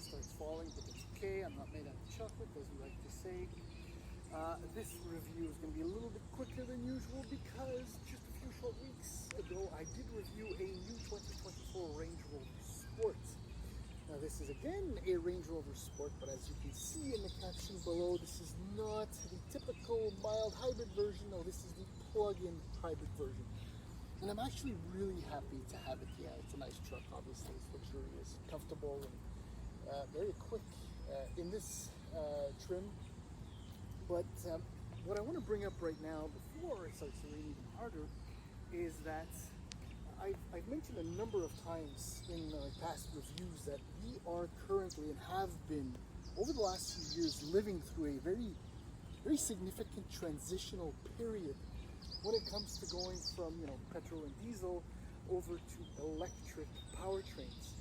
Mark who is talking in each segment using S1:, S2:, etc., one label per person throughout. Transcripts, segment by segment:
S1: starts falling, but it's okay. I'm not made out of chocolate, as we like to say. This review is going to be a little bit quicker than usual because just a few short weeks ago I did review a new 2024 Range Rover Sport. Now this is again a Range Rover Sport, but as you can see in the caption below, this is not the typical mild hybrid version. No, this is the plug-in hybrid version. And I'm actually really happy to have it. Yeah, it's a nice truck, obviously. It's luxurious, comfortable, and very quick in this trim. But what I want to bring up right now, before it starts to rain even harder, is that I've mentioned a number of times in past reviews that we are currently and have been, over the last few years, living through a very significant transitional period when it comes to going from, petrol and diesel over to electric powertrains.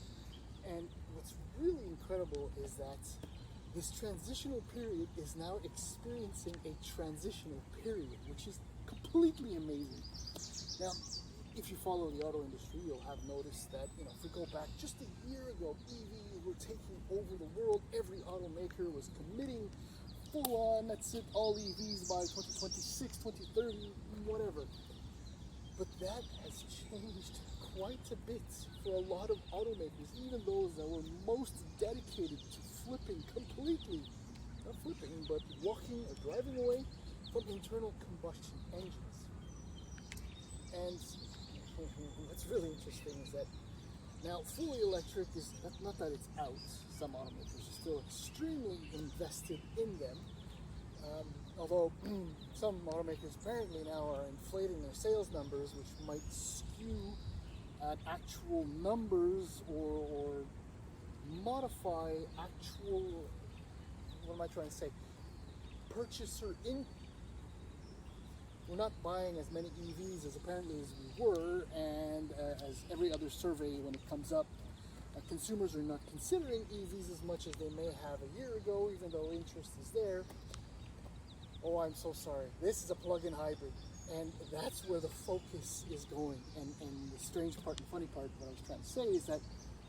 S1: And what's really incredible is that this transitional period is now experiencing a transitional period, which is completely amazing. Now, if you follow the auto industry, you'll have noticed that, if we go back just a year ago, EVs were taking over the world. Every automaker was committing full on, that's it, all EVs by 2026, 2030, whatever. But that has changed quite a bit for a lot of automakers, even those that were most dedicated to flipping completely, not flipping, but walking or driving away from internal combustion engines. And what's really interesting is that now fully electric is not that it's out. Some automakers are still extremely invested in them. Although some automakers apparently now are inflating their sales numbers, which might skew at actual numbers or modify actual, what am I trying to say, purchaser in. We're not buying as many EVs as apparently as we were, and as every other survey when it comes up, consumers are not considering EVs as much as they may have a year ago, even though interest is there. Oh, I'm so sorry. This is a plug-in hybrid, and that's where the focus is going. And the strange part and funny part, what I was trying to say is that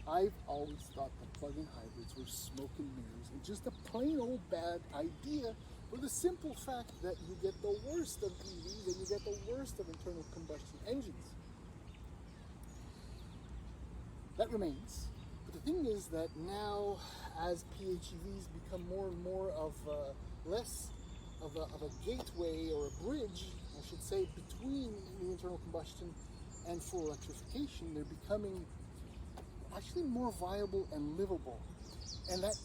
S1: I've always thought that plug-in hybrids were smoke and mirrors and just a plain old bad idea, for the simple fact that you get the worst of EVs and you get the worst of internal combustion engines. That remains. But the thing is that now, as PHEVs become more and more of less of a gateway or a bridge, I should say, between the internal combustion and full electrification, they're becoming actually more viable and livable. And that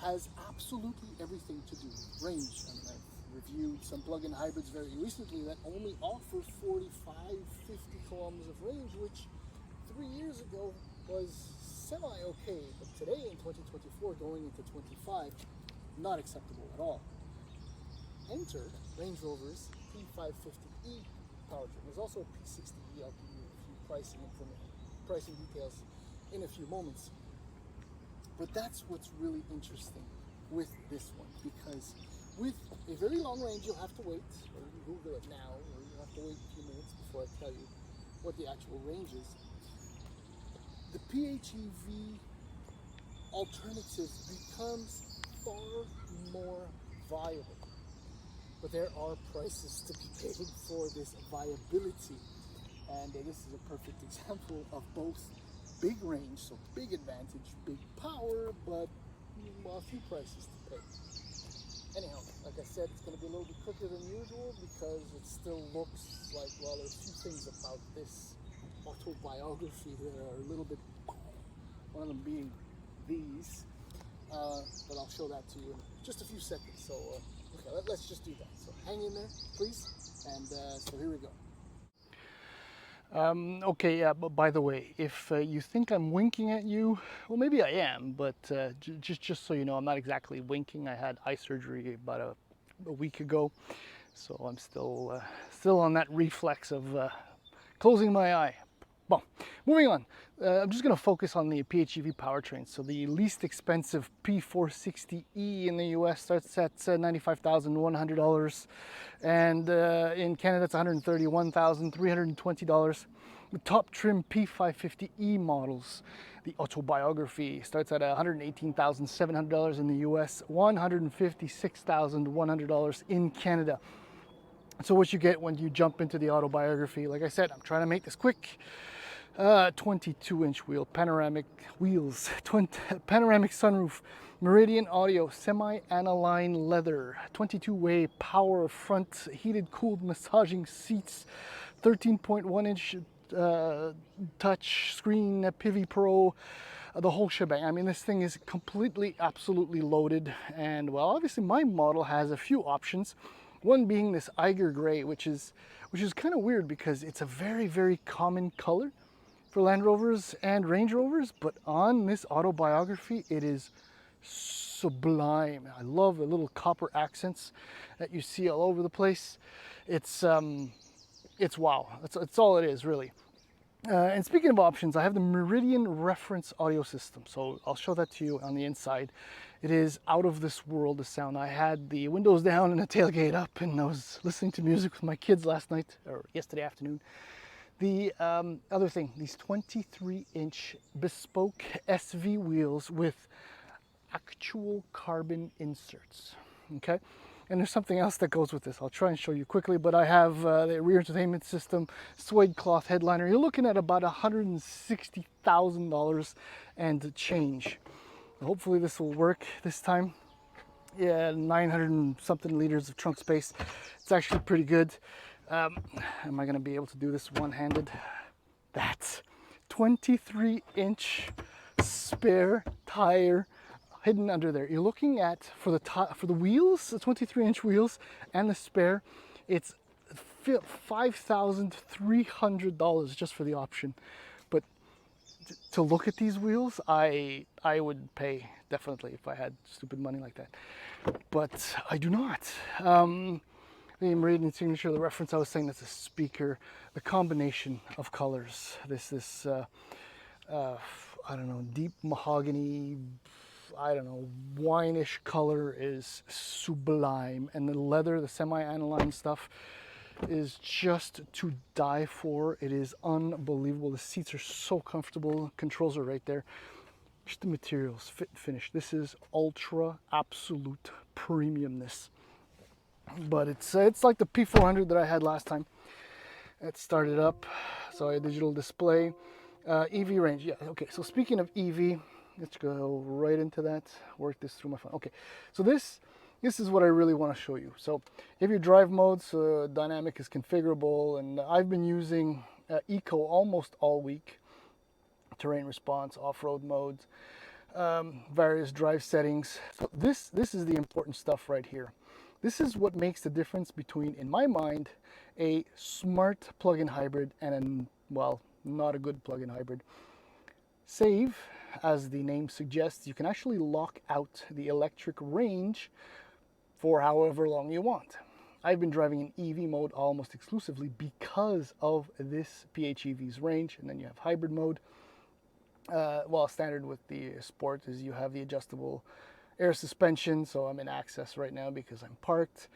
S1: has absolutely everything to do with range. I mean, I've reviewed some plug-in hybrids very recently that only offer 45, 50 kilometers of range, which 3 years ago was semi-okay, but today in 2024, going into 25, not acceptable at all. Enter Range Rover's P550e powertrain. There's also a P60e. I'll give you a few pricing details in a few moments. But that's what's really interesting with this one, because with a very long range, you'll have to wait, or you can Google it now, or you'll have to wait a few minutes before I tell you what the actual range is. The PHEV alternative becomes far more viable. But there are prices to be paid for this viability. And this is a perfect example of both big range, so big advantage, big power, but a few prices to pay. Anyhow, like I said, it's going to be a little bit quicker than usual because it still looks like, well, there's a few things about this autobiography that are a little bit, one of them being these, but I'll show that to you in just a few seconds. So, okay, let's just do that. So hang in there, please, and so here we go. Okay, yeah, but by the way, if you think I'm winking at you, well, maybe I am, but just so you know, I'm not exactly winking. I had eye surgery about a week ago, so I'm still on that reflex of closing my eye. Well, moving on, I'm just going to focus on the PHEV powertrain. So the least expensive P460e in the US starts at $95,100, and in Canada it's $131,320. The top trim P550e models The autobiography starts at $118,700 in the US, $156,100 in Canada. So what you get when you jump into the autobiography, like I said, I'm trying to make this quick. 22-inch wheel, panoramic wheels, panoramic sunroof, Meridian audio, semi-aniline leather, 22-way power front, heated, cooled, massaging seats, 13.1-inch touch screen, PHEV Pro, the whole shebang. I mean, this thing is completely, absolutely loaded. And well, obviously my model has a few options. One being this Eiger Gray, which is kind of weird because it's a very, very common color for Land Rovers and Range Rovers, but on this autobiography, it is sublime. I love the little copper accents that you see all over the place. It's wow. That's all it is, really. And speaking of options, I have the Meridian reference audio system. So I'll show that to you on the inside. It is out of this world, the sound. I had the windows down and the tailgate up, and I was listening to music with my kids last night, or yesterday afternoon. The other thing, these 23-inch bespoke SV wheels with actual carbon inserts, okay? And there's something else that goes with this. I'll try and show you quickly, but I have the rear entertainment system, suede cloth headliner. You're looking at about $160,000 and change. Hopefully this will work this time. Yeah, 900 and something liters of trunk space. It's actually pretty good. Am I gonna be able to do this one-handed? That's 23-inch spare tire hidden under there. You're looking at, for the wheels, the 23-inch wheels and the spare, it's $5,300 just for the option. But to look at these wheels, I would pay, definitely, if I had stupid money like that. But I do not. The Meridian signature, the reference I was saying, that's a speaker, the combination of colors, this I don't know, deep mahogany, I don't know, wine-ish color is sublime. And the leather, the semi-aniline stuff is just to die for. It is unbelievable. The seats are so comfortable. Controls are right there. Just the materials, fit and finish. This is ultra absolute premiumness. But it's like the P400 that I had last time. It started up, so a digital display. EV range, yeah, okay. So speaking of EV, let's go right into that. Work this through my phone. Okay, so this is what I really want to show you. So if your drive modes, dynamic is configurable, and I've been using Eco almost all week. Terrain response, off-road modes, various drive settings. So this is the important stuff right here. This is what makes the difference between, in my mind, a smart plug-in hybrid and well, not a good plug-in hybrid. Save, as the name suggests, you can actually lock out the electric range for however long you want. I've been driving in EV mode almost exclusively because of this PHEV's range, and then you have hybrid mode. Well, standard with the Sport is you have the adjustable air suspension, so I'm in access right now because I'm parked.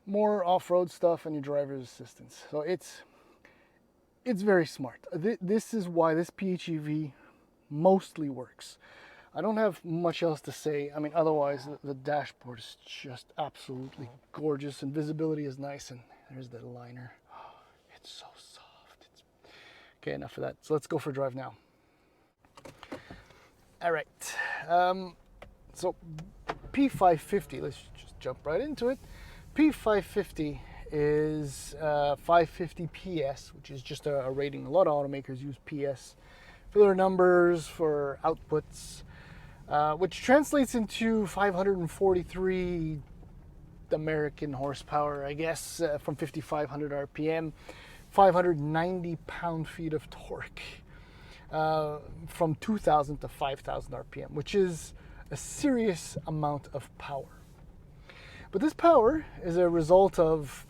S1: More off-road stuff and your driver's assistance. So it's very smart. This is why this PHEV mostly works. I don't have much else to say. I mean, otherwise the dashboard is just absolutely gorgeous and visibility is nice, and there's the liner. Oh, it's so soft. Okay, enough of that. So let's go for a drive now. All right. So P550, let's just jump right into it. P550 is 550 PS, which is just a rating. A lot of automakers use PS for their numbers, for outputs, which translates into 543 American horsepower, I guess, from 5,500 RPM, 590 pound-feet of torque, from 2,000 to 5,000 RPM, which is a serious amount of power. But this power is a result of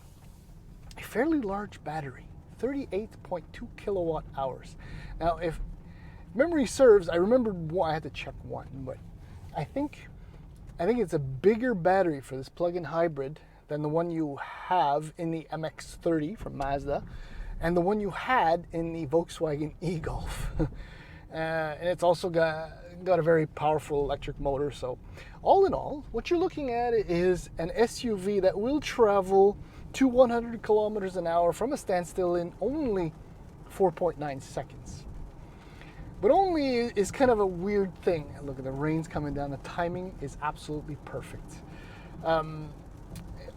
S1: a fairly large battery, 38.2 kilowatt hours. Now, if memory serves, I remembered I had to check one, but I think it's a bigger battery for this plug-in hybrid than the one you have in the MX-30 from Mazda and the one you had in the Volkswagen e-Golf. and it's also got a very powerful electric motor. So all in all, what you're looking at is an SUV that will travel to 100 kilometers an hour from a standstill in only 4.9 seconds. But only is kind of a weird thing. Look at the rain's coming down. The timing is absolutely perfect.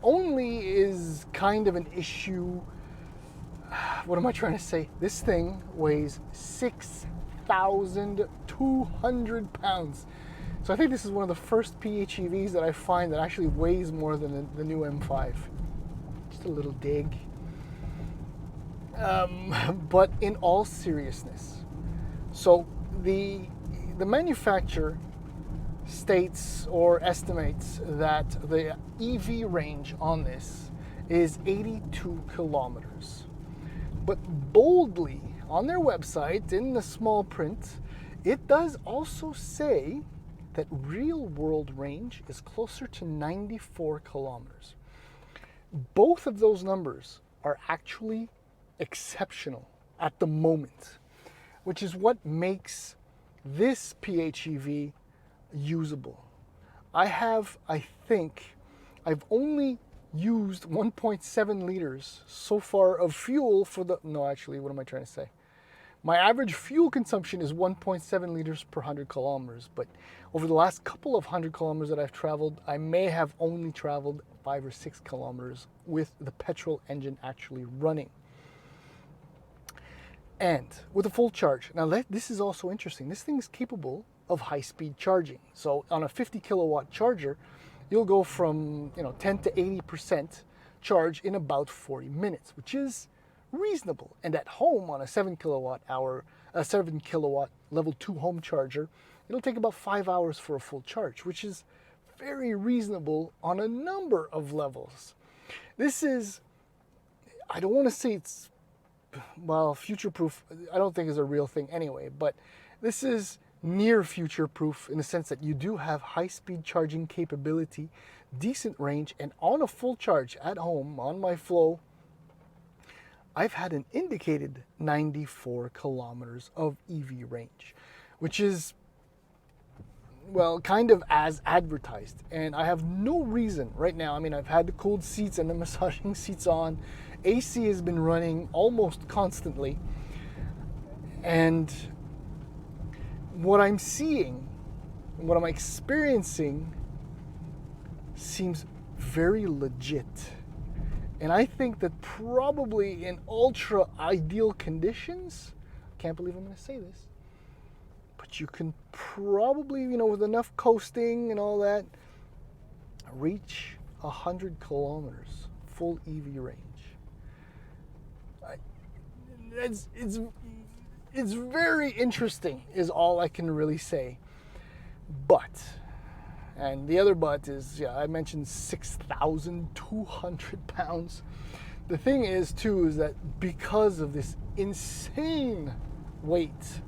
S1: Only is kind of an issue. What am I trying to say? This thing weighs 6,200 pounds. So I think this is one of the first PHEVs that I find that actually weighs more than the new M5. Just a little dig. But in all seriousness, so the manufacturer states or estimates that the EV range on this is 82 kilometers. But boldly on their website, in the small print, it does also say that real world range is closer to 94 kilometers. Both of those numbers are actually exceptional at the moment, which is what makes this PHEV usable. I think I've only used 1.7 liters so far of fuel for the, no, actually, what am I trying to say? My average fuel consumption is 1.7 liters per 100 kilometers, but over the last couple of 100 kilometers that I've traveled, I may have only traveled 5 or 6 kilometers with the petrol engine actually running. And with a full charge, now this is also interesting. This thing is capable of high-speed charging. So on a 50 kilowatt charger, you'll go from 10 to 80% charge in about 40 minutes, which is reasonable. And at home on a 7 kilowatt level 2 home charger, it'll take about 5 hours for a full charge, which is very reasonable on a number of levels. This is, I don't want to say it's, well, future-proof, I don't think is a real thing anyway, but this is near future-proof in the sense that you do have high-speed charging capability, decent range, and on a full charge at home, on my Flow, I've had an indicated 94 kilometers of EV range, which is, well, kind of as advertised. And I have no reason right now, I mean, I've had the cooled seats and the massaging seats on, AC has been running almost constantly, and what I'm seeing, what I'm experiencing seems very legit. And I think that probably in ultra ideal conditions, I can't believe I'm going to say this, but you can probably, with enough coasting and all that, reach 100 kilometers full EV range. It's very interesting is all I can really say. But, and the other but is, I mentioned 6,200 pounds. The thing is too, is that because of this insane weight,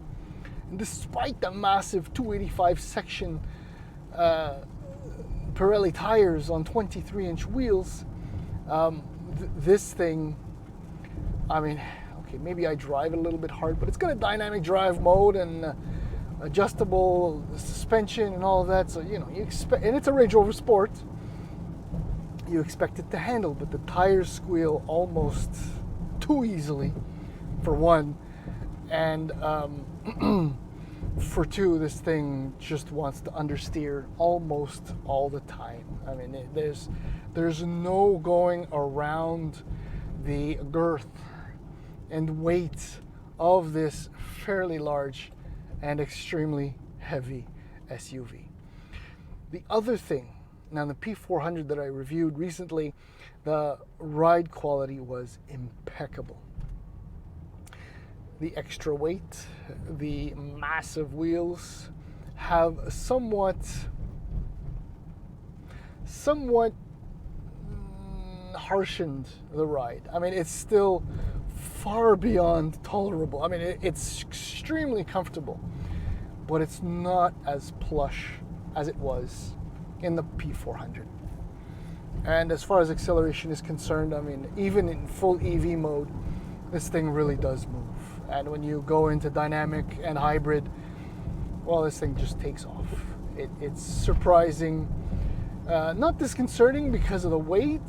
S1: and despite the massive 285 section Pirelli tires on 23-inch wheels, this thing, I mean, okay, maybe I drive it a little bit hard, but it's got a dynamic drive mode and adjustable suspension and all of that. So, you expect, and it's a Range Rover Sport, you expect it to handle, but the tires squeal almost too easily, for one. And for two, this thing just wants to understeer almost all the time. I mean, there's no going around the girth and weight of this fairly large and extremely heavy SUV. The other thing, now the P400 that I reviewed recently, the ride quality was impeccable. The extra weight, the massive wheels have somewhat harshened the ride. I mean, it's still far beyond tolerable. I mean, it's extremely comfortable, but it's not as plush as it was in the P400. And as far as acceleration is concerned, I mean, even in full EV mode, this thing really does move. And when you go into dynamic and hybrid, well, this thing just takes off. It's surprising, not disconcerting because of the weight,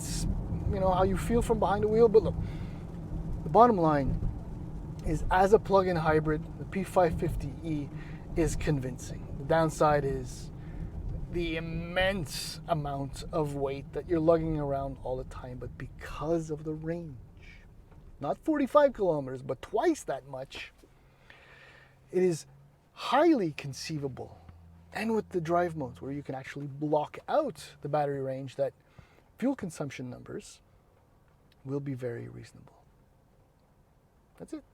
S1: how you feel from behind the wheel. But look, the bottom line is, as a plug-in hybrid, the P550e is convincing. The downside is the immense amount of weight that you're lugging around all the time. But because of the range, not 45 kilometers, but twice that much, it is highly conceivable, and with the drive modes where you can actually block out the battery range, that fuel consumption numbers will be very reasonable. That's it.